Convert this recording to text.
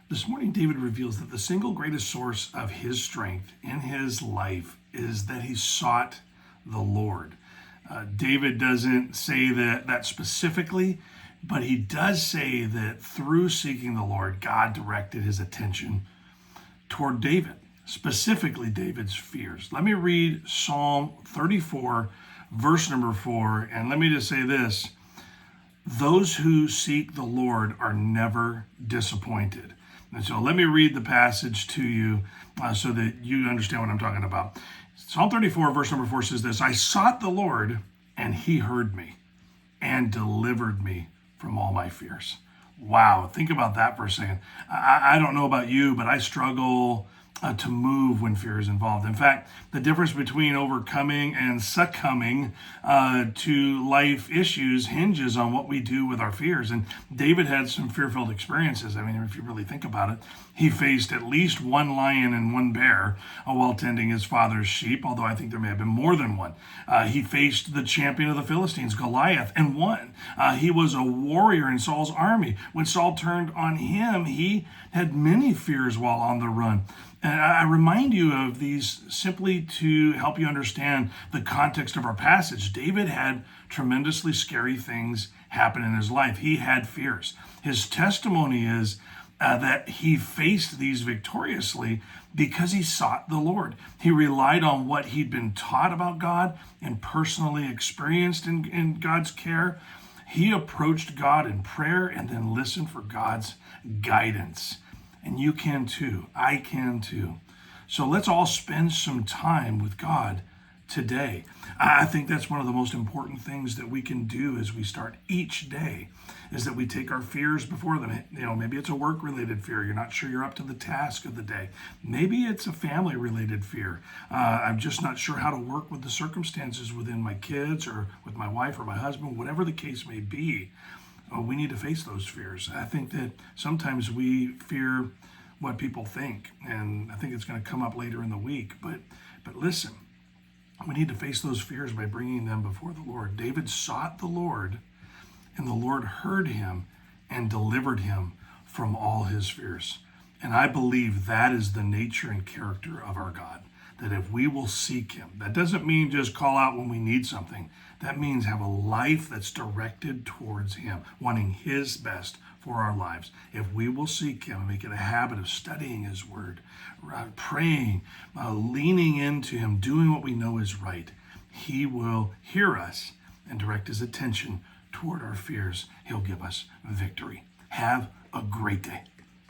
This morning, David reveals that the single greatest source of his strength in his life is that he sought the Lord. David doesn't say that specifically, but he does say that through seeking the Lord, God directed his attention toward David, specifically David's fears. Let me read Psalm 34, verse number 4, and let me just say this. Those who seek the Lord are never disappointed. And so let me read the passage to you so that you understand what I'm talking about. Psalm 34, verse number 4 says this, I sought the Lord, and he heard me and delivered me from all my fears. Wow, think about that for a second. I don't know about you, but I struggle to move when fear is involved. In fact, the difference between overcoming and succumbing to life issues hinges on what we do with our fears. And David had some fear-filled experiences. I mean, if you really think about it, he faced at least one lion and one bear while tending his father's sheep, although I think there may have been more than one. He faced the champion of the Philistines, Goliath, and won. He was a warrior in Saul's army. When Saul turned on him, he had many fears while on the run. And I remind you of these simply to help you understand the context of our passage. David had tremendously scary things happen in his life. He had fears. His testimony is that he faced these victoriously because he sought the Lord. He relied on what he'd been taught about God and personally experienced in God's care. He approached God in prayer and then listened for God's guidance. And you can too. I can too. So let's all spend some time with God today. I think that's one of the most important things that we can do as we start each day is that we take our fears before them. Maybe it's a work-related fear. You're not sure you're up to the task of the day. Maybe it's a family-related fear. I'm just not sure how to work with the circumstances within my kids or with my wife or my husband, whatever the case may be. We need to face those fears. I think that sometimes we fear what people think, and I think it's going to come up later in the week. But listen, we need to face those fears by bringing them before the Lord. David sought the Lord, and the Lord heard him and delivered him from all his fears. And I believe that is the nature and character of our God, that if we will seek him, that doesn't mean just call out when we need something. That means have a life that's directed towards him, wanting his best for our lives. If we will seek him and make it a habit of studying his word, praying, leaning into him, doing what we know is right, he will hear us and direct his attention toward our fears. He'll give us victory. Have a great day.